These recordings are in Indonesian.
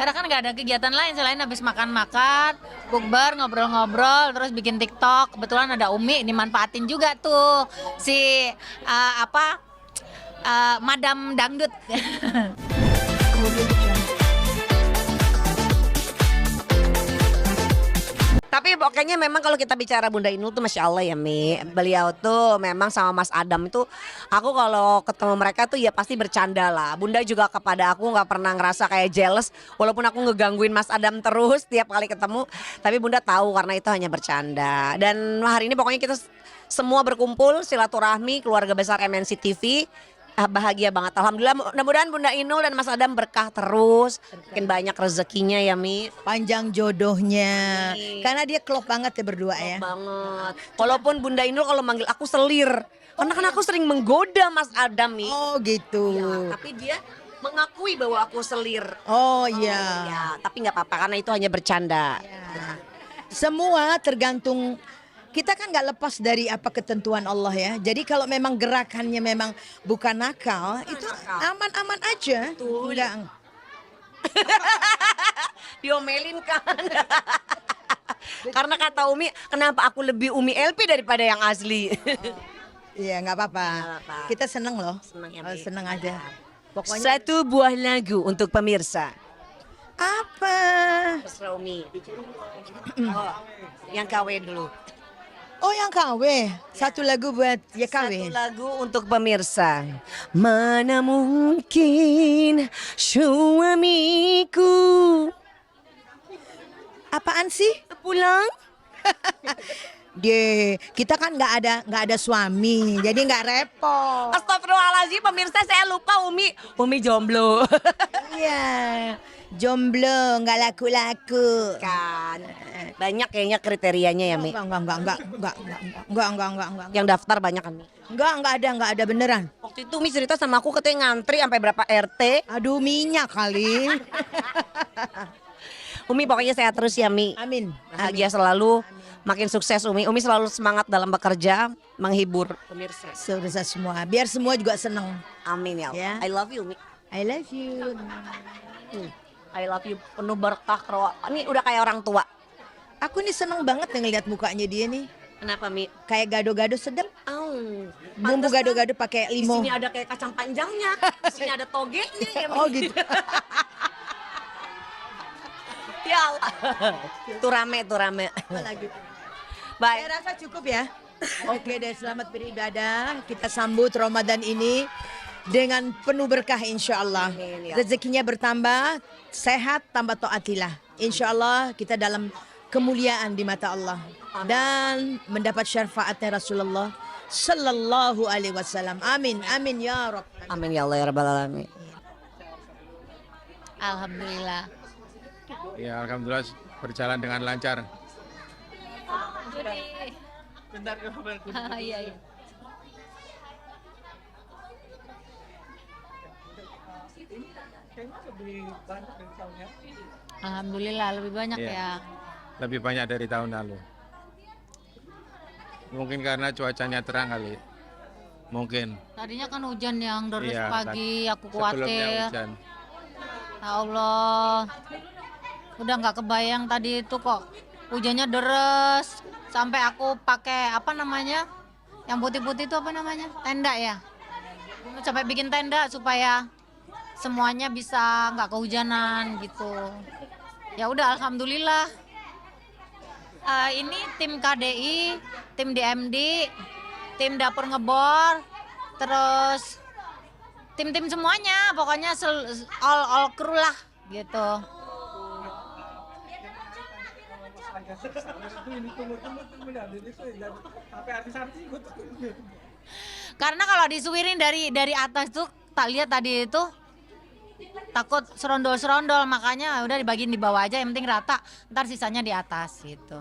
Karena kan nggak ada kegiatan lain selain habis makan-makan, bukber, ngobrol-ngobrol, terus bikin TikTok. Kebetulan ada Umi, dimanfaatin juga tuh si Madam Dangdut. Tapi pokoknya memang kalau kita bicara Bunda Inul tuh Masya Allah ya Mi. Beliau tuh memang sama Mas Adam itu, aku kalau ketemu mereka tuh ya pasti bercanda lah. Bunda juga kepada aku nggak pernah ngerasa kayak jealous. Walaupun aku ngegangguin Mas Adam terus tiap kali ketemu. Tapi Bunda tahu karena itu hanya bercanda. Dan hari ini pokoknya kita semua berkumpul silaturahmi keluarga besar MNC TV. Bahagia banget. Alhamdulillah mudah-mudahan Bunda Inul dan Mas Adam berkah terus. Makin banyak rezekinya ya Mi. Panjang jodohnya. Amin. Karena dia klop banget ya berdua ya. Banget. Walaupun Bunda Inul kalau manggil aku selir. Karena kan aku sering menggoda Mas Adam nih. Oh gitu. Ya, tapi dia mengakui bahwa aku selir. Oh iya. Ya, tapi nggak apa-apa karena itu hanya bercanda. Semua tergantung, kita kan nggak lepas dari apa ketentuan Allah ya. Jadi kalau memang gerakannya memang bukan nakal, itu aman-aman aja. Betul. Enggak. Diomelin kan. Karena kata Umi, kenapa aku lebih Umi LP daripada yang asli? Iya nggak apa-apa. Nggak apa-apa. Kita seneng loh. Seneng ya, Oh, Mi. seneng aja. Pokoknya Satu buah lagu untuk pemirsa. apa? Terserah Umi. Oh, yang KW dulu. Oh yang KW. Satu lagu buat ya Satu KW. lagu untuk pemirsa. Mana mungkin suamiku Apaan sih? pulang? Kita kan nggak ada suami, jadi nggak repot. Astagfirullahaladzim pemirsa saya lupa Umi jomblo. Iya, jomblo nggak laku-laku. Kan banyak kayaknya kriterianya ya Mi. Enggak. Yang daftar banyak kan Mi. Enggak ada beneran. Waktu itu Mi cerita sama aku katanya ngantri sampai berapa RT. Aduh minyak kali. Umi pokoknya sehat terus ya Mi. Amin. Bahagia selalu. Makin sukses Umi. Umi selalu semangat dalam bekerja, menghibur pemirsa. Sudah semua, biar semua juga seneng. Amin ya Allah. Ya. I love you Umi. I love you. I love you penuh berkah. Ini udah kayak orang tua. Aku nih seneng banget ngeliat mukanya dia nih. Kenapa Mi? Kayak gado-gado sedap. Oh, Bumbu pantesan gado-gado pakai di limo. sini ada kayak kacang panjangnya, di sini ada togenya ya Mi. Oh gitu. Ya Allah. Tuh rame. Lagi. Baik. Saya rasa cukup ya. Oke deh, selamat beribadah. Kita sambut Ramadan ini dengan penuh berkah insya Allah. Amin, ya. Rezekinya bertambah, sehat tambah taatillah. Insya Allah kita dalam kemuliaan di mata Allah dan mendapat syafaatnya Rasulullah Sallallahu Alaihi Wasallam. Amin, amin ya Rabb. Amin ya Allah ya Rabbal Alamin. Alhamdulillah. Ya alhamdulillah berjalan dengan lancar. Bentar, iya. Alhamdulillah lebih banyak Iya. ya. Lebih banyak dari tahun lalu. Mungkin karena cuacanya terang kali. Mungkin. Tadinya kan hujan yang deras Iya, pagi, aku sebelumnya khawatir. hujan. Ya Allah, udah nggak kebayang tadi itu kok hujannya deres sampai aku pakai apa namanya, yang putih-putih itu apa namanya, tenda ya, sampai bikin tenda supaya semuanya bisa nggak kehujanan gitu. Ya udah alhamdulillah. Ini tim KDI, tim DMD, tim dapur ngebor, terus tim-tim semuanya, pokoknya all crew lah gitu. Karena kalau disuirin dari atas tuh tak lihat tadi itu takut serondol-serondol, makanya udah dibagiin di bawah aja, yang penting rata, ntar sisanya di atas gitu.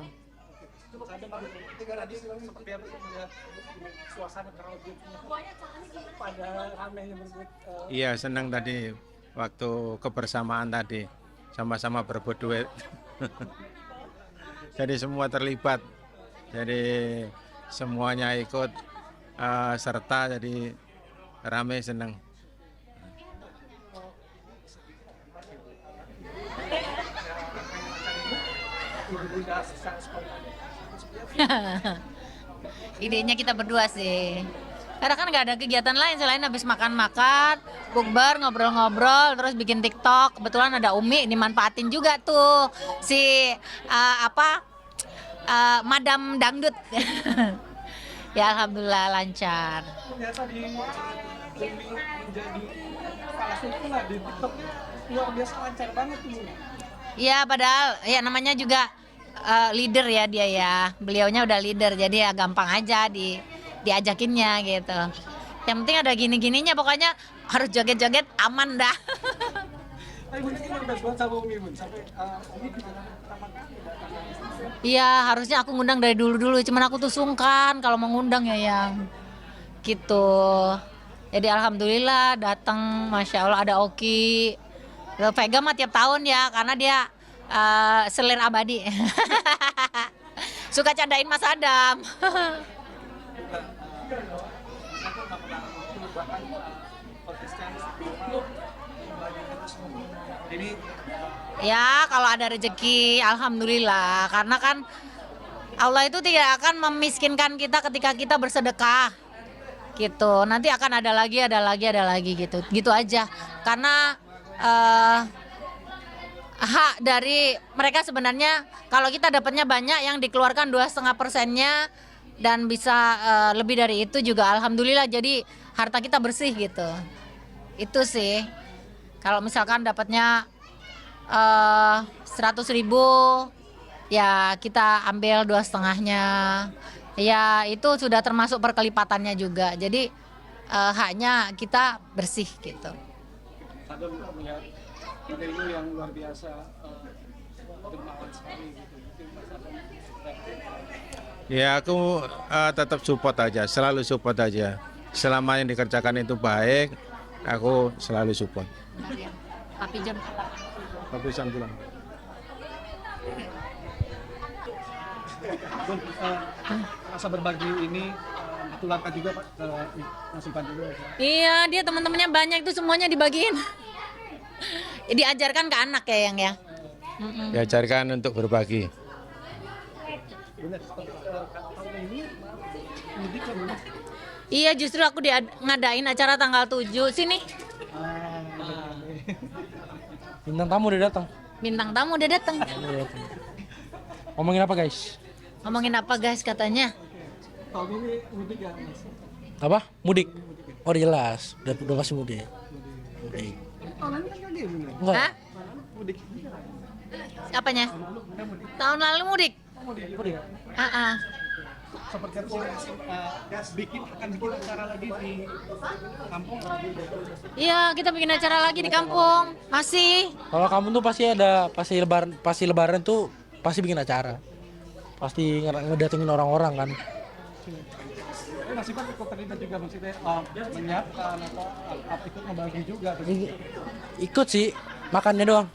Iya senang tadi waktu kebersamaan tadi sama-sama berbuat duit. Jadi semua terlibat. Jadi semuanya ikut serta jadi rame senang. Idenya kita berdua sih. Karena kan nggak ada kegiatan lain selain habis makan-makan, bukber, ngobrol-ngobrol, terus bikin TikTok. Kebetulan ada Umi, dimanfaatin juga tuh si Madam Dangdut. Ya alhamdulillah lancar. Ternyata di demi menjadi kepala suku lah di TikTok luar biasa lancar banget tuh. Iya padahal ya namanya juga leader ya dia ya. Beliaunya udah leader jadi ya gampang aja diajakinnya gitu. Yang penting ada gini-gininya pokoknya harus joget-joget aman dah. Tapi mungkin kita udah buat sama Umi Bun sampai Umi juga pertama kali datang. Iya harusnya aku ngundang dari dulu-dulu cuman aku tuh sungkan kalau mau ngundang ya yang gitu. Jadi alhamdulillah datang, masya Allah ada Oki. Vega mah tiap tahun ya karena dia selir abadi. Suka candain Mas Adam. Jadi Ya kalau ada rezeki alhamdulillah karena kan Allah itu tidak akan memiskinkan kita ketika kita bersedekah gitu. Nanti akan ada lagi gitu aja karena hak dari mereka sebenarnya kalau kita dapatnya banyak yang dikeluarkan 2,5%-nya dan bisa lebih dari itu juga alhamdulillah jadi harta kita bersih gitu. Itu sih kalau misalkan dapatnya 100.000 ya kita ambil 2,5-nya ya itu sudah termasuk perkelipatannya juga jadi haknya kita bersih gitu. Sadam melihat ilmu yang luar biasa dermawan sekali gitu. Mungkin Mas Sadam Ya aku tetap support aja, selalu support aja. Selama yang dikerjakan itu baik, aku selalu support. Papi John. Tapi pulang. Bun, rasa berbagi ini ditularkan juga Pak ke Mas Ivan juga. Iya dia teman-temannya banyak itu semuanya dibagiin. Diajarkan ke anak ya yang ya. Diajarkan untuk berbagi. Benar, tahun ini mudik kan Bun? Iya justru aku ngadain acara tanggal 7 sini. Bintang tamu udah datang. Bintang tamu udah datang. Ngomongin apa guys? Ngomongin apa guys katanya? Tahun ini mudik ya Mas? Apa? Mudik? Oh jelas, udah pasti mudik. Mudik. Tahun lalu kan kagak bener. Enggak. Hah? Mudik. Apanya? Tahun lalu mudik? Mudik. Ah. Seperti itu akan bikin acara lagi di kampung. Iya kita bikin acara lagi di kampung. Masih. Kalau kamu tuh pasti lebaran tuh pasti bikin acara. Pasti ngedatengin orang-orang kan. Mas Ivan ikut terlibat juga maksudnya menyiapkan atau ikut membagi juga. Ikut sih, makannya doang.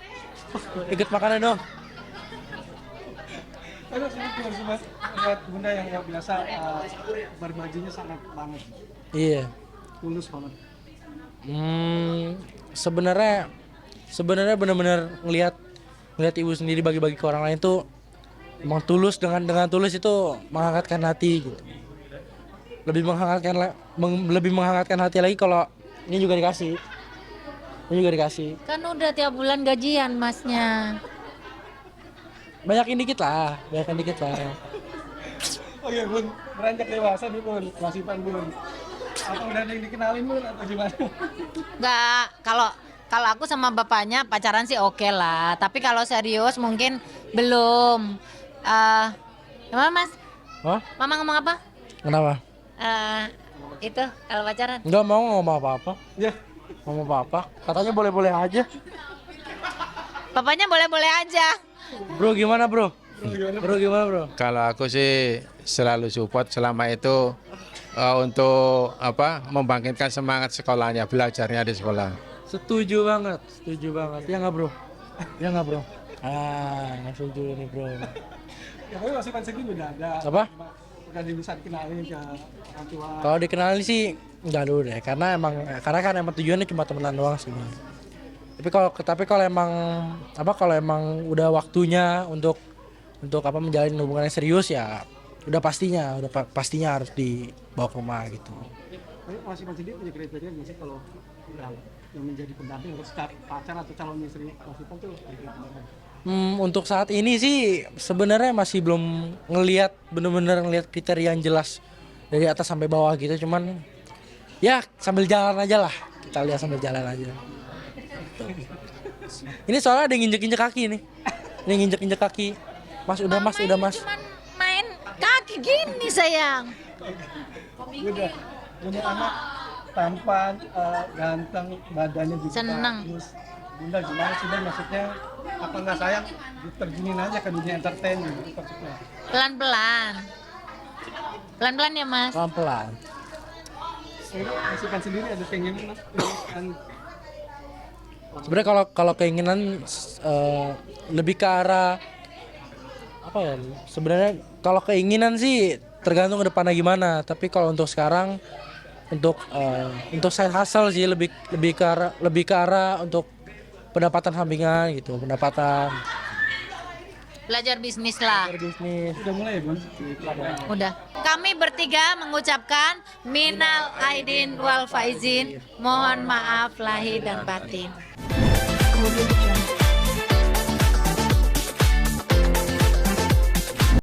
Ikut makannya doang. Aduh, sempat lihat Bunda yang luar biasa berbaginya sangat banget, Iya. tulus banget. Sebenarnya benar-benar ngelihat ibu sendiri bagi-bagi ke orang lain tuh emang tulus dengan tulus itu menghangatkan hati gitu. Lebih menghangatkan hati lagi kalau ini juga dikasih. Kan udah tiap bulan gajian masnya. Banyakin dikit lah. Oh iya Bun, beranjak dewasa nih Bun, Mas Ivan Bun. Apa udah ada yang dikenalin Bun atau gimana? Enggak, kalau aku sama bapaknya pacaran sih oke lah. Tapi kalau serius mungkin belum. Gimana Mas? Hah? Mama ngomong apa? Kenapa? Itu kalau pacaran. Enggak mau ngomong apa-apa. Ya, Ngomong apa-apa. Katanya boleh-boleh aja. Bapaknya boleh-boleh aja. Bro gimana bro? Bro? Kalau aku sih selalu support selama itu untuk membangkitkan semangat sekolahnya, belajarnya di sekolah. Setuju banget. Ya nggak bro? Nggak setuju nih bro. ya tapi Mas Ivan sendiri udah ada. Apa? Udah bisa dikenalin ke orang tua. Kalau dikenalin sih nggak dulu deh, karena kan emang tujuannya cuma temenan doang sih. Tapi kalau emang udah waktunya untuk untuk apa menjalin hubungan yang serius ya udah pastinya harus dibawa ke rumah gitu. Tapi masing-masing sendiri punya kriteria nggak sih kalau yang menjadi pendamping atau pacar atau calon istri Mas Ipong tuh Untuk saat ini sih sebenarnya masih belum bener-bener ngelihat kriteria yang jelas dari atas sampai bawah gitu, cuman ya sambil jalan aja lah, kita lihat sambil jalan aja. Ini soalnya ada yang injek-injek kaki nih, ada yang injek-injek kaki. Mas udah mas. Cuman main kaki gini sayang. udah punya anak tampan, ganteng, badannya juga Seneng. bagus. Bunda gimana sih Dan, maksudnya apa nggak sayang diterjunin aja ke dunia entertain gitu maksudnya? Pelan-pelan ya mas. Pelan-pelan. Mas Ipan sendiri ada keinginan kan Sebenarnya kalau keinginan lebih ke arah apa ya? Sebenarnya kalau keinginan sih tergantung ke depannya gimana. Tapi kalau untuk sekarang untuk side hustle sih lebih ke arah untuk pendapatan sampingan gitu, Belajar bisnis lah. bisnis. udah mulai ya Bun? Udah. Kami bertiga mengucapkan minal aidin wal faizin. Mohon maaf lahir dan batin.